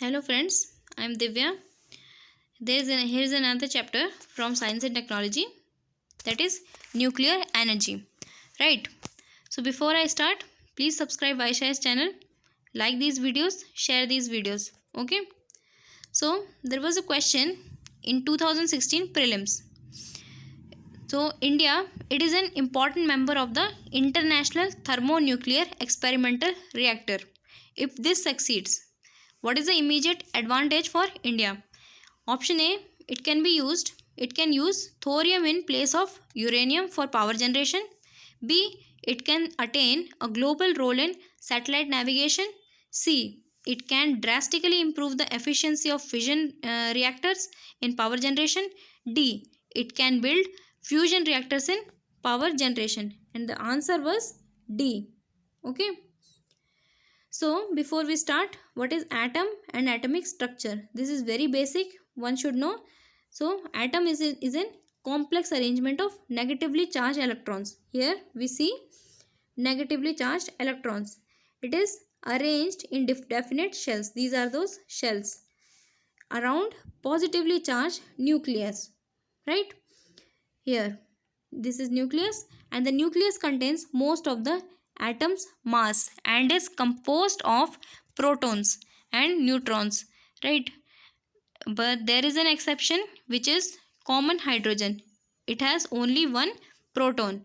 Hello friends, I am Divya. Here is another chapter from Science and Technology, that is nuclear energy. Right. So before I start, please subscribe Vaishai's channel, like these videos, share these videos. Okay. So there was a question in 2016 prelims. So India, it is an important member of the International Thermonuclear Experimental Reactor. If this succeeds, what is the immediate advantage for India? Option A, it can use thorium in place of uranium for power generation. B, it can attain a global role in satellite navigation. C, it can drastically improve the efficiency of fission reactors in power generation. D, it can build fusion reactors in power generation. And the answer was D. Okay. So before we start, what is atom and atomic structure? This is very basic. One should know. So atom is a complex arrangement of negatively charged electrons. Here we see negatively charged electrons. It is arranged in definite shells. These are those shells around positively charged nucleus. Right? Here, this is nucleus, and the nucleus contains most of the atom's mass and is composed of protons and neutrons, right? But there is an exception, which is common hydrogen. It has only one proton.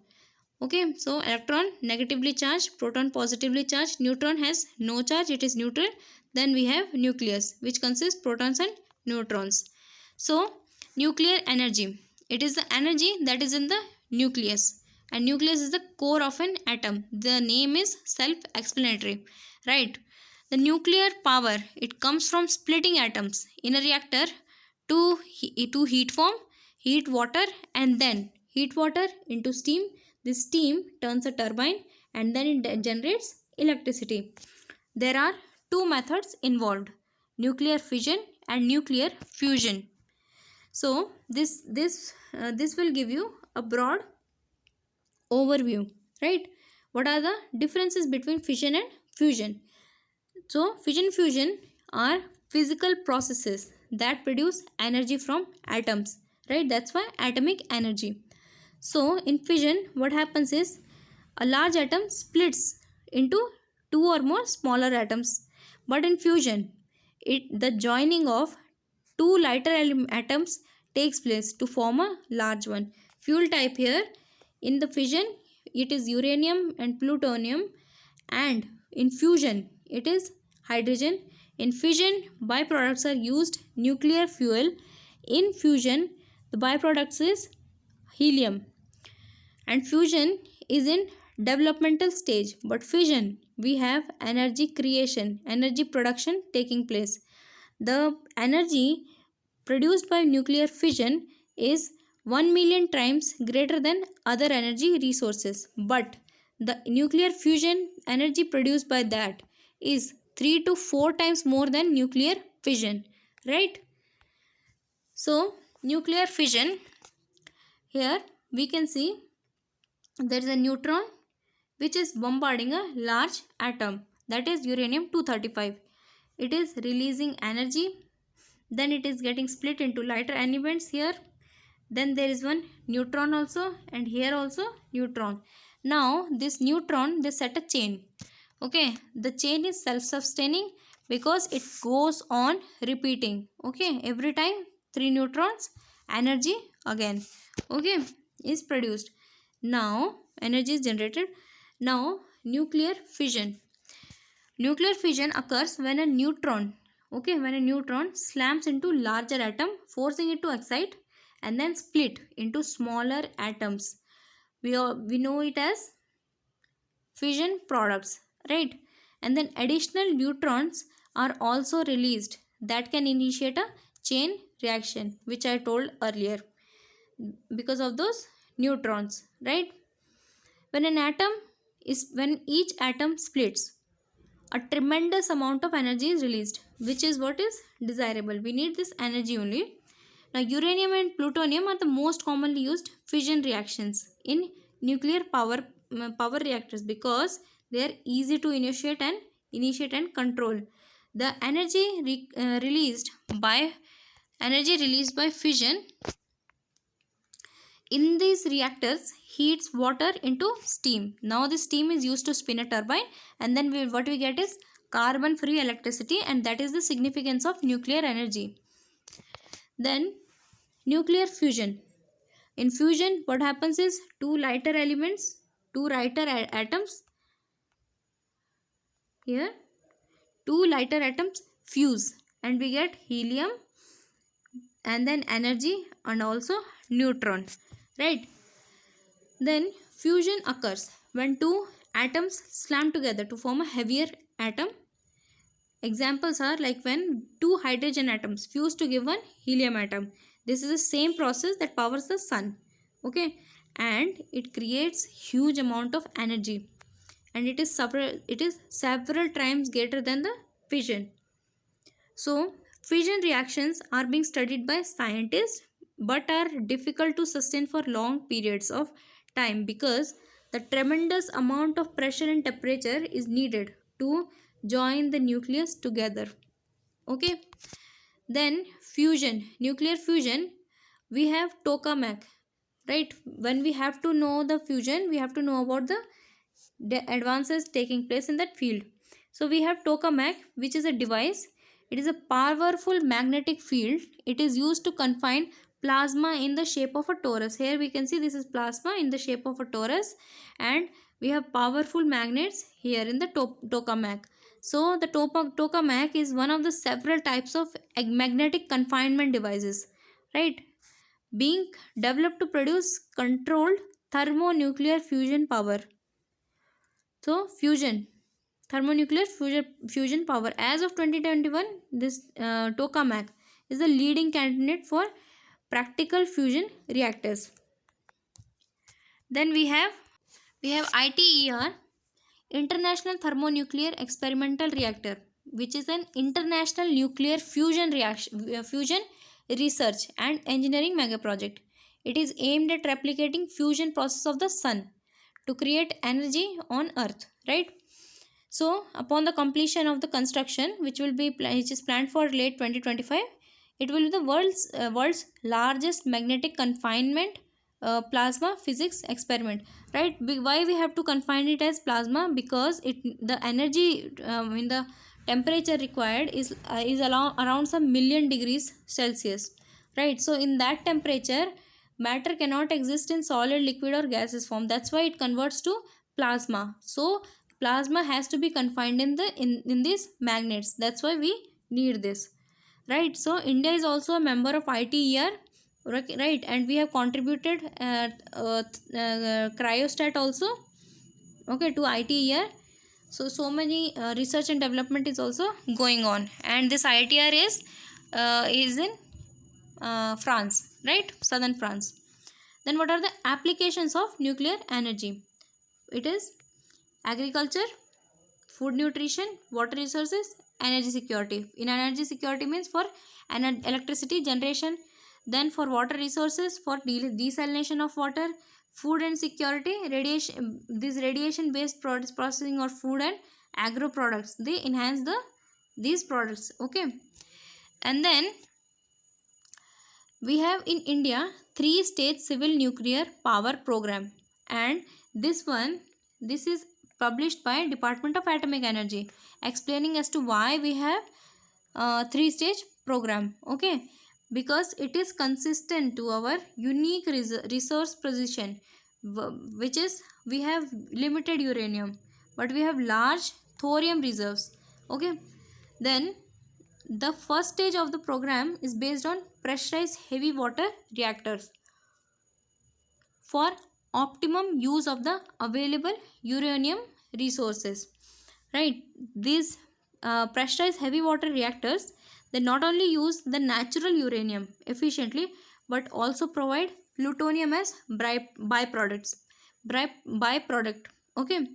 Okay, so electron negatively charged, proton positively charged, neutron has no charge, it is neutral. Then we have nucleus, which consists protons and neutrons. So nuclear energy, it is the energy that is in the nucleus, and nucleus is the core of an atom. The name is self-explanatory, right? The nuclear power, it comes from splitting atoms in a reactor to heat form, heat water, and then heat water into steam. This steam turns a turbine and then it generates electricity. There are two methods involved: nuclear fission and nuclear fusion. So this will give you a broad overview, right? What are the differences between fission and fusion? So fission fusion are physical processes that produce energy from atoms, right? That's why atomic energy. So in fission, what happens is a large atom splits into two or more smaller atoms. But in fusion, the joining of two lighter atoms takes place to form a large one. Fuel type here in the fission, it is uranium and plutonium, and in fusion it is hydrogen. In fission, byproducts are used nuclear fuel. In fusion, the byproducts is helium. And fusion is in developmental stage, but fission we have energy creation, energy production taking place. The energy produced by nuclear fission is 1 million times greater than other energy resources, but the nuclear fusion energy produced by that is 3 to 4 times more than nuclear fission, right? So nuclear fission, here we can see there is a neutron which is bombarding a large atom, that is uranium 235. It is releasing energy, then it is getting split into lighter elements here. Then there is one neutron also, and here also neutron. Now this neutron, they set a chain. Okay, the chain is self-sustaining because it goes on repeating. Okay, every time 3 neutrons, energy again, okay, is produced. Now energy is generated. Now nuclear fission. Nuclear fission occurs when a neutron, okay, when a neutron slams into larger atom, forcing it to excite and then split into smaller atoms. We know it as fission products, right? And then additional neutrons are also released that can initiate a chain reaction, which I told earlier, because of those neutrons, right? When each atom splits, a tremendous amount of energy is released, which is what is desirable. We need this energy only. Now uranium and plutonium are the most commonly used fission reactions in nuclear power reactors because they are easy to initiate and control. The released by fission in these reactors heats water into steam. Now the steam is used to spin a turbine, and then what we get is carbon free electricity, and that is the significance of nuclear energy. Then nuclear fusion. In fusion, what happens is two lighter atoms here, two lighter atoms fuse, and we get helium and then energy and also neutron, right? Then fusion occurs when two atoms slam together to form a heavier atom. Examples are like when two hydrogen atoms fuse to give one helium atom. This is the same process that powers the sun, okay, and it creates huge amount of energy, and it is several times greater than the fission. So fission reactions are being studied by scientists but are difficult to sustain for long periods of time because the tremendous amount of pressure and temperature is needed to join the nucleus together. Okay. Then nuclear fusion, we have tokamak, right? When we have to know the fusion, we have to know about the advances taking place in that field. So we have tokamak, which is a device. It is a powerful magnetic field. It is used to confine plasma in the shape of a torus. Here we can see this is plasma in the shape of a torus, and we have powerful magnets here in the tokamak. So the tokamak is one of the several types of magnetic confinement devices, right? Being developed to produce controlled thermonuclear fusion power. So thermonuclear fusion power. As of 2021, this tokamak is the leading candidate for practical fusion reactors. Then we have ITER, International Thermonuclear Experimental Reactor, which is an international nuclear fusion research and engineering mega project. It is aimed at replicating fusion process of the sun to create energy on earth, right? So upon the completion of the construction, which is planned for late 2025, it will be the world's largest magnetic confinement plasma physics experiment, right? Why we have to confine it as plasma? Because the energy in the temperature required is around some million degrees Celsius, right? So in that temperature, matter cannot exist in solid, liquid or gaseous form. That's why it converts to plasma. So plasma has to be confined in these magnets. That's why we need this, right? So India is also a member of ITER, right? And we have contributed cryostat also, okay, to ITER. So many research and development is also going on, and this ITER is in France, right? Southern France. Then what are the applications of nuclear energy? It is agriculture, food nutrition, water resources, energy security. In energy security means for electricity generation, then for water resources, for desalination of water, food and security, radiation based processing of food and agro products, they enhance these products, okay. And then we have in India 3-stage civil nuclear power program, and this is published by Department of Atomic Energy, explaining as to why we have 3-stage program, okay, because it is consistent to our unique resource position, which is we have limited uranium but we have large thorium reserves, okay. Then the first stage of the program is based on pressurized heavy water reactors for optimum use of the available uranium resources, right? These pressurized heavy water reactors, they not only use the natural uranium efficiently but also provide plutonium as byproduct, okay.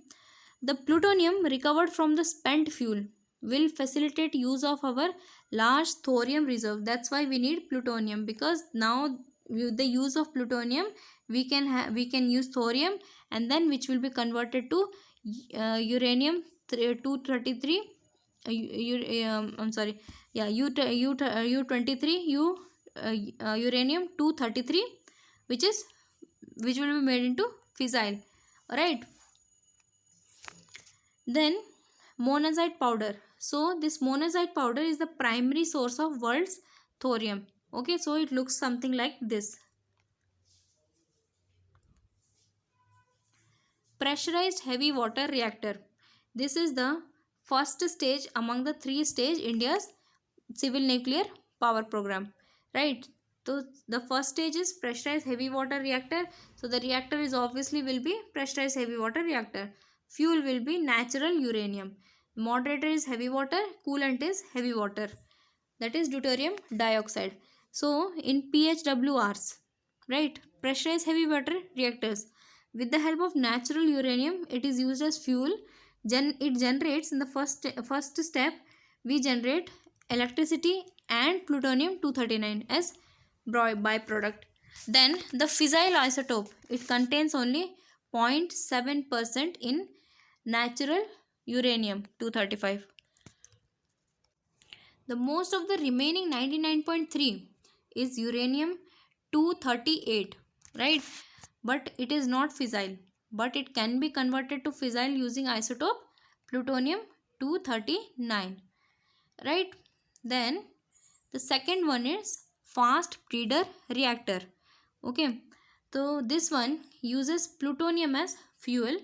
The plutonium recovered from the spent fuel will facilitate use of our large thorium reserve. That's why we need plutonium, because now with the use of plutonium we can use thorium, and then which will be converted to uranium 233 I'm sorry, yeah, U23 uranium 233, which will be made into fissile. Alright. Then monazite powder. So this monazite powder is the primary source of world's thorium. Okay, so it looks something like this. Pressurized heavy water reactor. This is the first stage among the 3-stage India's civil nuclear power program. Right. So the first stage is pressurized heavy water reactor. So the reactor is obviously will be pressurized heavy water reactor. Fuel will be natural uranium. Moderator is heavy water. Coolant is heavy water. That is deuterium dioxide. So in PHWRs, right, pressurized heavy water reactors, with the help of natural uranium, it is used as fuel. It generates in the first step. We generate electricity and plutonium 239 as byproduct. Then the fissile isotope, it contains only 0.7% in natural uranium 235. The most of the remaining 99.3 is uranium 238, right? But it is not fissile, but it can be converted to fissile using isotope plutonium 239, right? Then the second one is fast breeder reactor. Okay, so this one uses plutonium as fuel.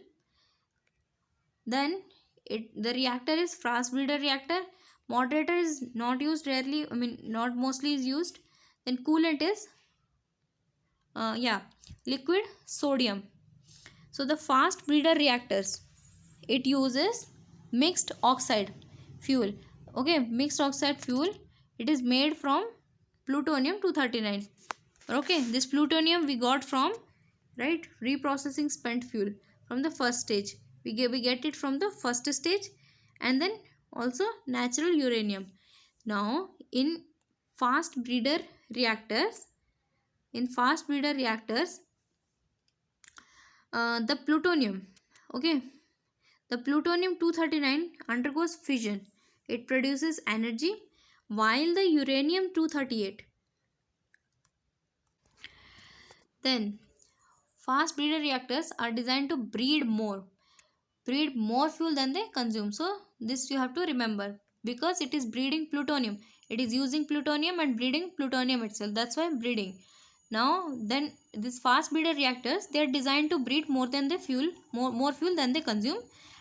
Then the reactor is fast breeder reactor. Moderator is not used, rarely, not mostly is used. Then coolant is liquid sodium. So the fast breeder reactors, it uses mixed oxide fuel. Okay, mixed oxide fuel, it is made from plutonium 239. Okay, this plutonium we got from, right, reprocessing spent fuel from the first stage. We get it from the first stage, and then also natural uranium. Now in fast breeder reactors, the plutonium, okay, the plutonium 239 undergoes fission. It produces energy, while the uranium 238, then fast breeder reactors are designed to breed more fuel than they consume. So this you have to remember, because it is breeding plutonium, it is using plutonium and breeding plutonium itself. That's why breeding. Now then these fast breeder reactors, they are designed to breed more than the fuel, more fuel than they consume.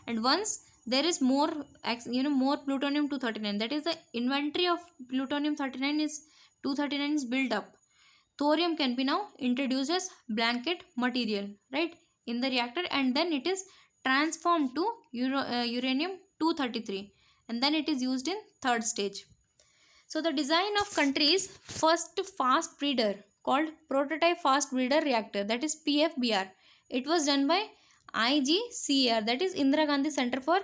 And once there is more plutonium 239, that is the inventory of plutonium 239 is built up, thorium can be now introduced as blanket material, right, in the reactor, and then it is transformed to uranium 233, and then it is used in third stage. So the design of country's first fast breeder, called prototype fast breeder reactor, that is PFBR, it was done by IGCER, that is Indira Gandhi Center for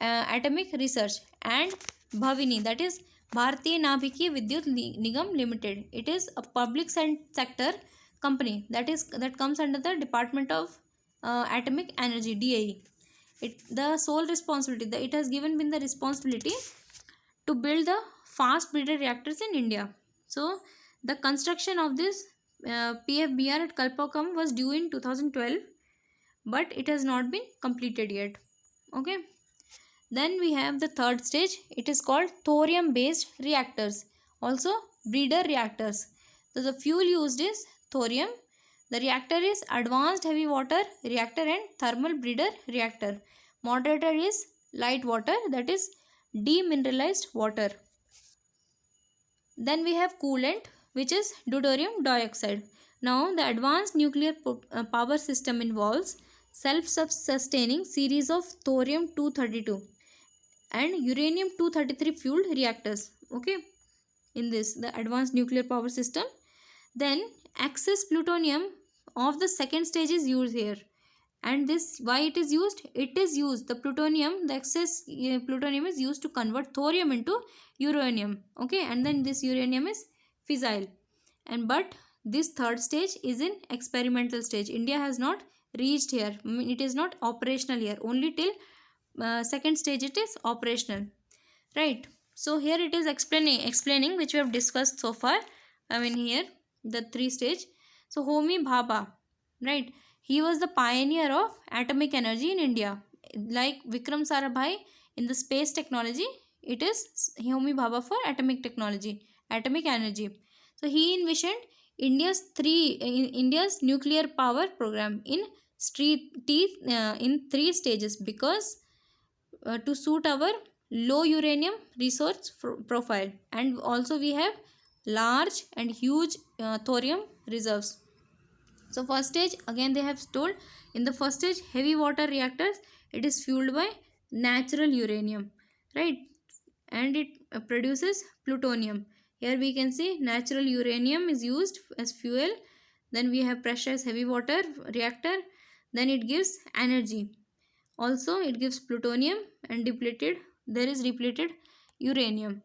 Atomic Research, and Bhavini, that is Bharatiya Nabhiki Vidyut Nigam Limited. It is a public sector company that comes under the Department of Atomic Energy, DAE. The sole responsibility, it has been the responsibility to build the fast breeder reactors in India. So the construction of this PFBR at Kalpakkam was due in 2012, but it has not been completed yet. Okay. Then we have the third stage. It is called thorium based reactors, also breeder reactors. So the fuel used is thorium. The reactor is advanced heavy water reactor and thermal breeder reactor. Moderator is light water, that is demineralized water. Then we have coolant, which is deuterium dioxide. Now the advanced nuclear power system involves self-sustaining series of thorium 232 and uranium 233 fueled reactors. Okay, in this the advanced nuclear power system. Then excess plutonium of the second stage is used here, and this, why it is used, the excess plutonium is used to convert thorium into uranium. Okay, and then this uranium is fissile. And but this third stage is in experimental stage. India has not reached here, it is not operational here, only till second stage it is operational, right? So here it is explaining which we have discussed so far. I mean here the three stage. So Homi Bhabha, right? He was the pioneer of atomic energy in India. Like Vikram Sarabhai in the space technology, it is Homi Bhabha for atomic technology, atomic energy. So he envisioned India's nuclear power program in three stages, because to suit our low uranium resource profile, and also we have large and huge thorium reserves. So first stage, again they have told, in the first stage heavy water reactors, it is fueled by natural uranium, right? And it produces plutonium. Here we can see natural uranium is used as fuel. Then we have pressurized heavy water reactor, then it gives energy. Also it gives plutonium, and depleted uranium.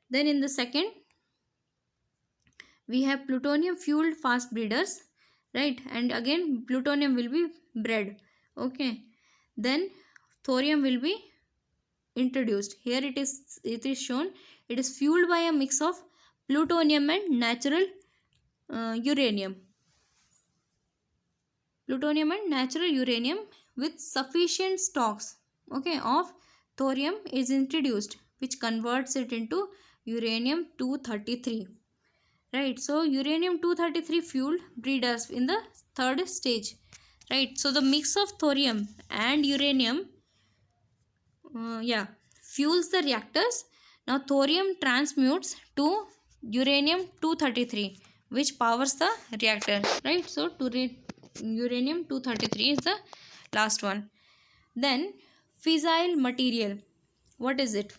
Then in the second, we have plutonium fueled fast breeders, right? And again plutonium will be bred. Okay, then thorium will be introduced. Here it is shown, it is fueled by a mix of plutonium and natural uranium. Plutonium and natural uranium with sufficient stocks, okay, of thorium is introduced, which converts it into uranium 233, right? So uranium 233 fueled breeders in the third stage, right? So the mix of thorium and uranium fuels the reactors. Now thorium transmutes to uranium 233, which powers the reactor, right? So uranium 233 is the last one. Then fissile material, what is it?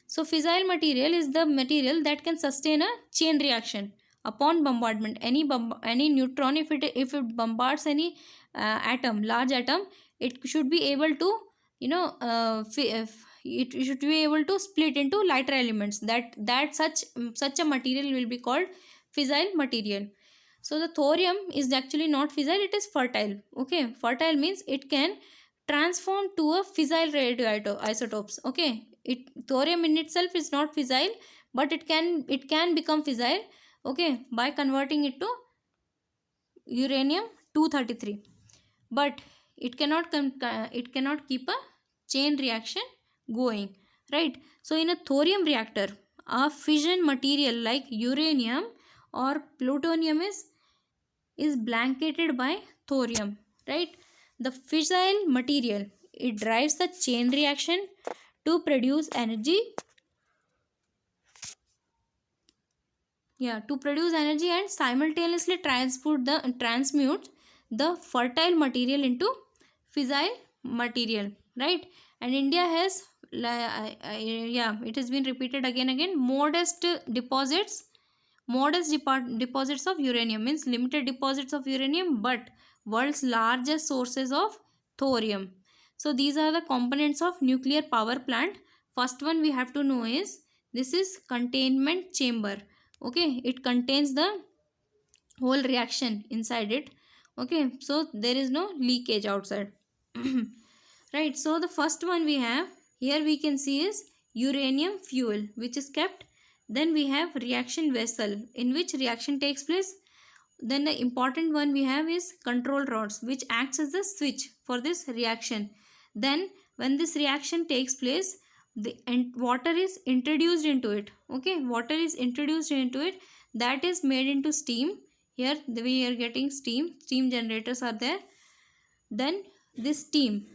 So fissile material is the material that can sustain a chain reaction upon bombardment. Any neutron, if it bombards any large atom, it should be able to, it should be able to split into lighter elements. Such a material will be called fissile material. So the thorium is actually not fissile, it is fertile. Okay, fertile means it can transform to a fissile radioisotopes. Okay, thorium in itself is not fissile, but it can become fissile, okay, by converting it to uranium 233. But it cannot keep a chain reaction going, right? So in a thorium reactor, a fission material like uranium or plutonium is blanketed by thorium, right? The fissile material, it drives the chain reaction to produce energy, and simultaneously transmute the fertile material into fissile material, right? And India has it has been repeated again, deposits of uranium, means limited deposits of uranium, but world's largest sources of thorium. So these are the components of nuclear power plant. First one we have to know is, this is containment chamber. Okay, it contains the whole reaction inside it. Okay, so there is no leakage outside. Right, so the first one we have here, we can see, is uranium fuel, which is kept. Then we have reaction vessel in which reaction takes place. Then the important one we have is control rods, which acts as the switch for this reaction. Then when this reaction takes place, water is introduced into it. Okay, water is introduced into it, that is made into steam. Here we are getting steam generators are there. Then this steam,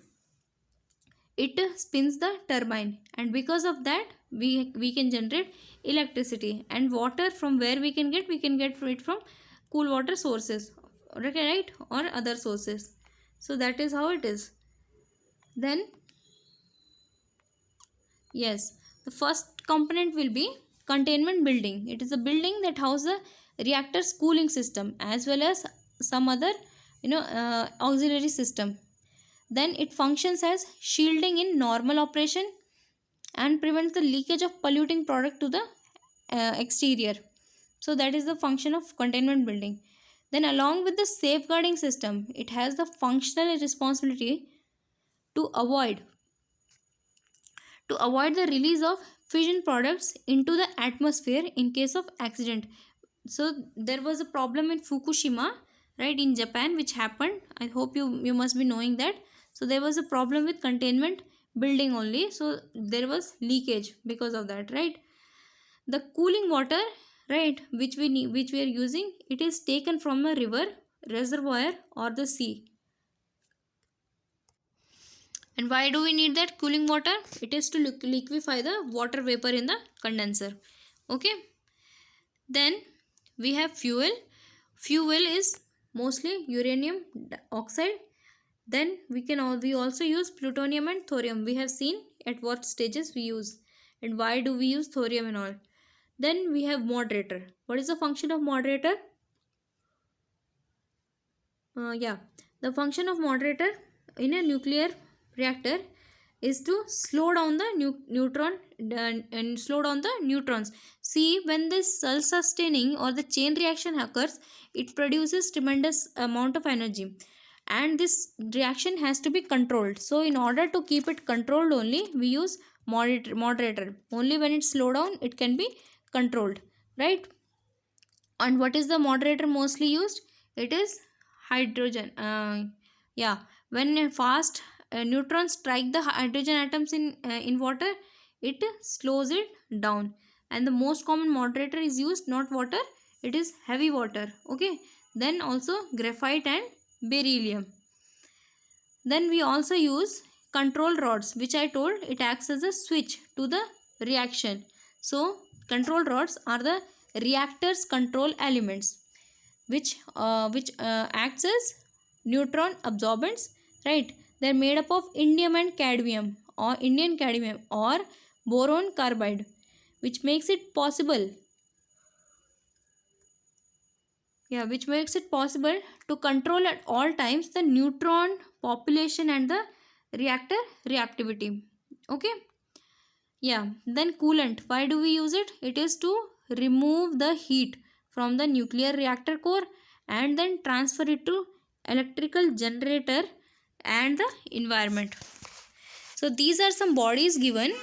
it spins the turbine, and because of that we can generate electricity. And water, from where we can get it from cool water sources, okay, right, or other sources. So that is how it is. Then yes, the first component will be containment building. It is a building that houses a reactor's cooling system as well as some other auxiliary system. Then it functions as shielding in normal operation and prevents the leakage of polluting product to the exterior. So that is the function of containment building. Then along with the safeguarding system, it has the functional responsibility to avoid the release of fission products into the atmosphere in case of accident. So there was a problem in Fukushima, right, in Japan, which happened. I hope you must be knowing that. So there was a problem with containment building only, so there was leakage because of that, right? The cooling water, right, which we are using, it is taken from a river, reservoir, or the sea. And why do we need that cooling water? It is to liquefy the water vapor in the condenser. Okay. Then we have fuel. Fuel is mostly uranium oxide. Then we also use plutonium and thorium. We have seen at what stages we use and why do we use thorium and all. Then we have moderator. What is the function of moderator? The function of moderator in a nuclear reactor is to slow down the neutron and slow down the neutrons. See, when this self-sustaining or the chain reaction occurs, it produces tremendous amount of energy, and this reaction has to be controlled. So in order to keep it controlled only, we use moderator. Only when it's slow down, it can be controlled, right? And what is the moderator mostly used? It is hydrogen. When fast neutrons strike the hydrogen atoms in water, it slows it down. And the most common moderator is used, not water, it is heavy water. Okay. Then also graphite and beryllium. Then we also use control rods, which I told it acts as a switch to the reaction. So control rods are the reactor's control elements, which acts as neutron absorbents, right? They are made up of indium and cadmium, or Indian cadmium, or boron carbide, which makes it possible to control at all times the neutron population and the reactor reactivity. Okay. Then coolant. Why do we use it? It is to remove the heat from the nuclear reactor core and then transfer it to electrical generator and the environment. So these are some bodies given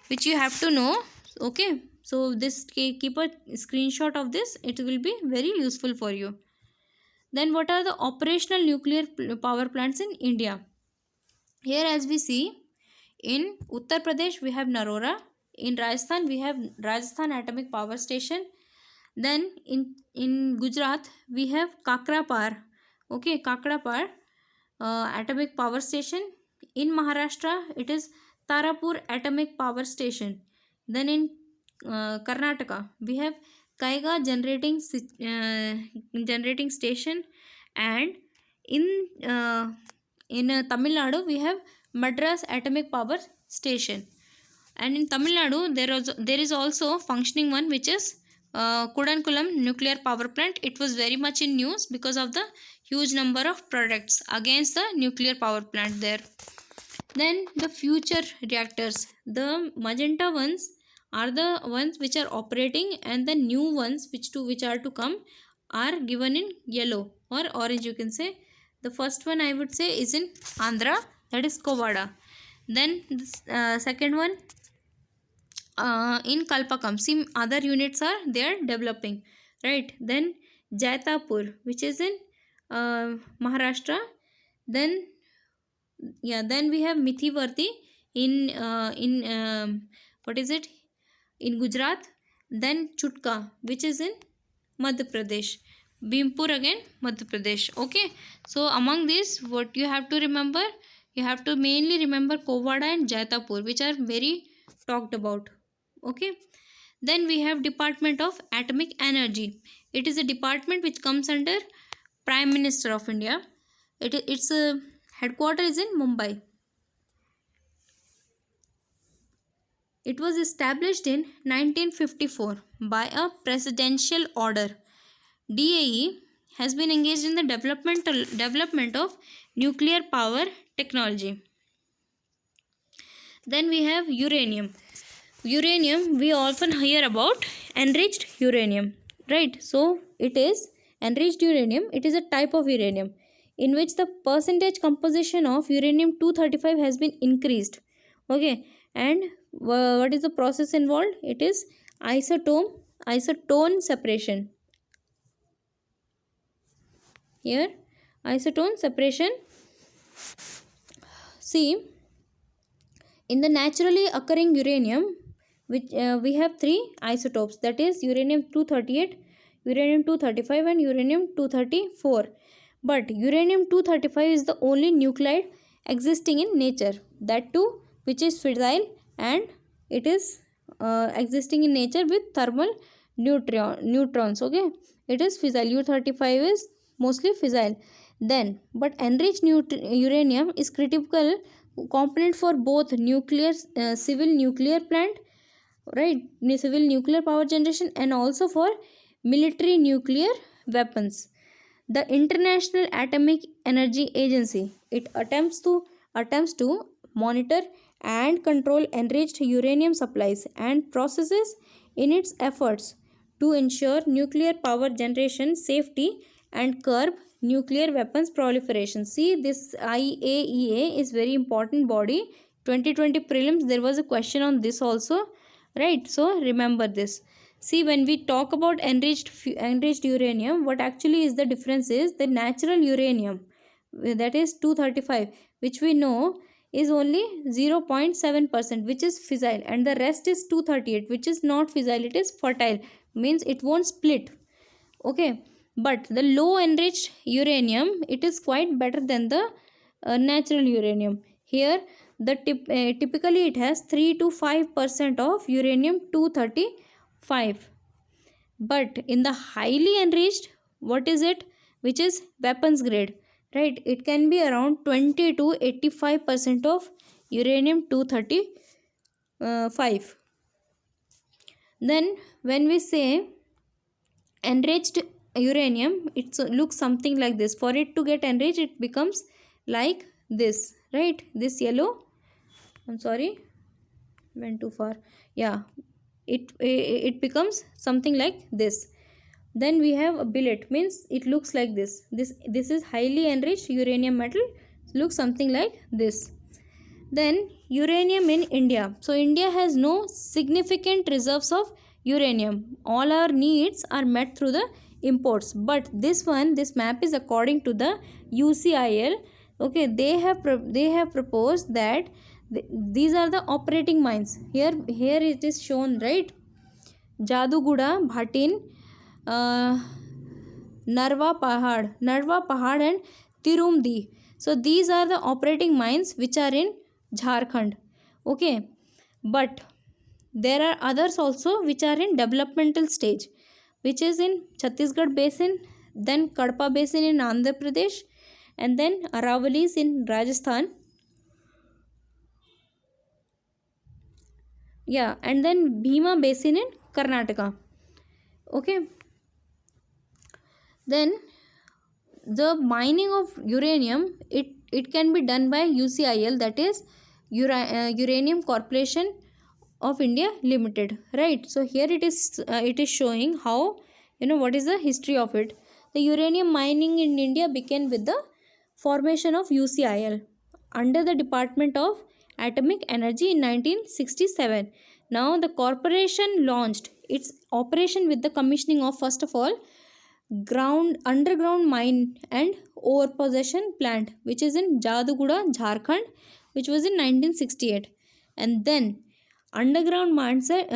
which you have to know. Okay. So this, keep a screenshot of this. It will be very useful for you. Then what are the operational nuclear power plants in India? Here, as we see, in Uttar Pradesh we have Narora. In Rajasthan we have Rajasthan Atomic Power Station. Then in Gujarat we have Kakrapar. Okay, Kakrapar Atomic Power Station. In Maharashtra it is Tarapur Atomic Power Station. Then in Karnataka we have Kaiga generating station, and in Tamil Nadu we have Madras Atomic Power Station. And in Tamil Nadu there is also functioning one, which is Kudankulam nuclear power plant. It was very much in news because of the huge number of products against the nuclear power plant there. Then the future reactors, the magenta ones are the ones which are operating, and the new ones which are to come are given in yellow or orange, you can say. The first one I would say is in Andhra, that is Kovada. Then the second one in Kalpakam. See, other units are there developing, right? Then Jaitapur, which is in Maharashtra. Then we have Mithivarti in what is it, in Gujarat. Then Chutka, which is in Madhya Pradesh. Bhimpur again, Madhya Pradesh. Okay. So among these, what you have to remember? You have to mainly remember Kovada and Jaitapur, which are very talked about. Okay. Then we have Department of Atomic Energy. It is a department which comes under Prime Minister of India. Its headquarters is in Mumbai. It was established in 1954 by a presidential order. DAE has been engaged in the development of nuclear power technology. Then we have uranium. Uranium, we often hear about enriched uranium, right? So it is enriched uranium. It is a type of uranium in which the percentage composition of uranium-235 has been increased. Okay, and what is the process involved? It is isotone separation. Here isotone separation. See, in the naturally occurring uranium, which we have three isotopes, that is uranium 238, uranium 235 and uranium 234. But uranium 235 is the only nuclide existing in nature, that too which is fissile, and it is existing in nature with thermal neutrons. Okay, it is fissile. U35 is mostly fissile. Then but enriched uranium is critical component for both nuclear civil nuclear plant, right, civil nuclear power generation, and also for military nuclear weapons. The International Atomic Energy Agency, it attempts to monitor and control enriched uranium supplies and processes in its efforts to ensure nuclear power generation safety and curb nuclear weapons proliferation. See, this IAEA is very important body. 2020 prelims there was a question on this also, right? So remember this. See, when we talk about enriched uranium, what actually is the difference is the natural uranium, that is 235, which we know is only 0.7%, which is fissile, and the rest is 238, which is not fissile, it is fertile, means it won't split. Okay, but the low enriched uranium, it is quite better than the natural uranium. Here the typically it has 3 to 5% of uranium 235. But in the highly enriched, what is it, which is weapons grade, right, it can be around 20 to 85% of uranium 235. Then when we say enriched uranium, it looks something like this. For it to get enriched, it becomes like this, right, this yellow, I'm sorry, went too far, yeah, it becomes something like this. Then we have a billet, means it looks like this. This is highly enriched uranium metal, looks something like this. Then uranium in India. So India has no significant reserves of uranium. All our needs are met through the imports. But this map is according to the UCIL. Okay, they have proposed that these are the operating mines. Here it is shown, right? Jaduguda, Bhatin, Narva Pahad and Tirumdi. So these are the operating mines which are in Jharkhand. Okay, but there are others also which are in developmental stage, which is in Chhattisgarh basin, then Kadpa basin in Andhra Pradesh, and then Aravalis in Rajasthan. Yeah, and then Bhima basin in Karnataka. Okay, then the mining of uranium, it can be done by UCIL, that is Uranium Corporation of India Limited, right? So here it is showing how, what is the history of it. The uranium mining in India began with the formation of UCIL under the Department of Atomic Energy in 1967. Now the corporation launched its operation with the commissioning of, first of all, underground mine and ore possession plant, which is in Jaduguda, Jharkhand, which was in 1968, and then underground mines at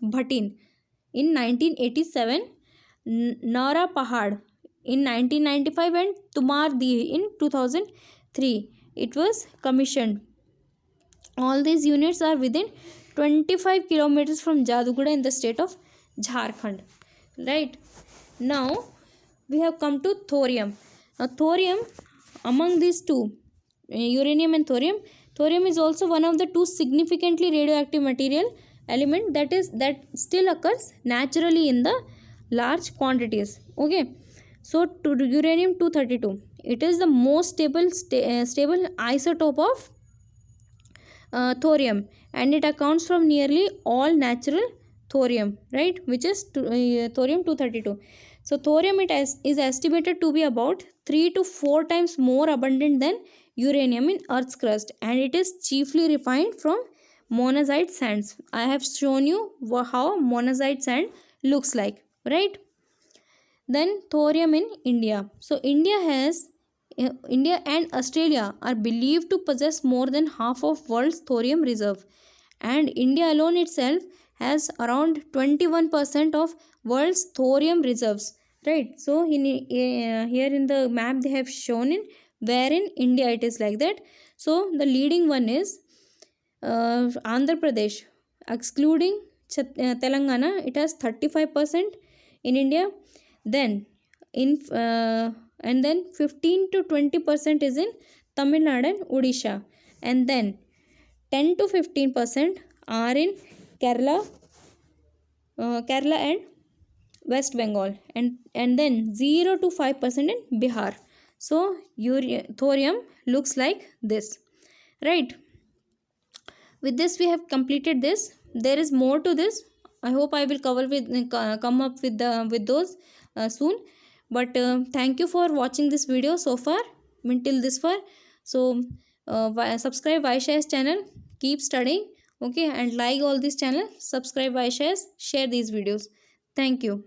Bhatin in 1987, Nara Pahad in 1995, and Tumardi in 2003. It was commissioned. All these units are within 25 kilometers from Jaduguda in the state of Jharkhand. Right, now we have come to thorium. Now thorium, among these two, uranium and thorium is also one of the two significantly radioactive material element that still occurs naturally in the large quantities. Okay, so to uranium 232, it is the most stable isotope of thorium, and it accounts from nearly all natural thorium, right, which is thorium 232. So thorium is estimated to be about 3 to 4 times more abundant than uranium in Earth's crust, and it is chiefly refined from monazite sands. I have shown you how monazite sand looks like, right? Then thorium in India. So India and Australia are believed to possess more than half of world's thorium reserve, and India alone itself has around 21% of world's thorium reserves, right? So here in the map they have shown in where in India it is like that. So the leading one is Andhra Pradesh, excluding Telangana, it has 35% in India. Then in and then 15 to 20% is in Tamil Nadu and Odisha, and then 10 to 15% are in Kerala, Kerala and West Bengal, and then 0 to 5% in Bihar. So thorium looks like this, right? With this we have completed this. There is more to this. I hope I will come up with those soon. But thank you for watching this video so far, until this far. So subscribe Vaishya's channel, keep studying, okay, and like all this channel, subscribe Vaishya's, share these videos. Thank you.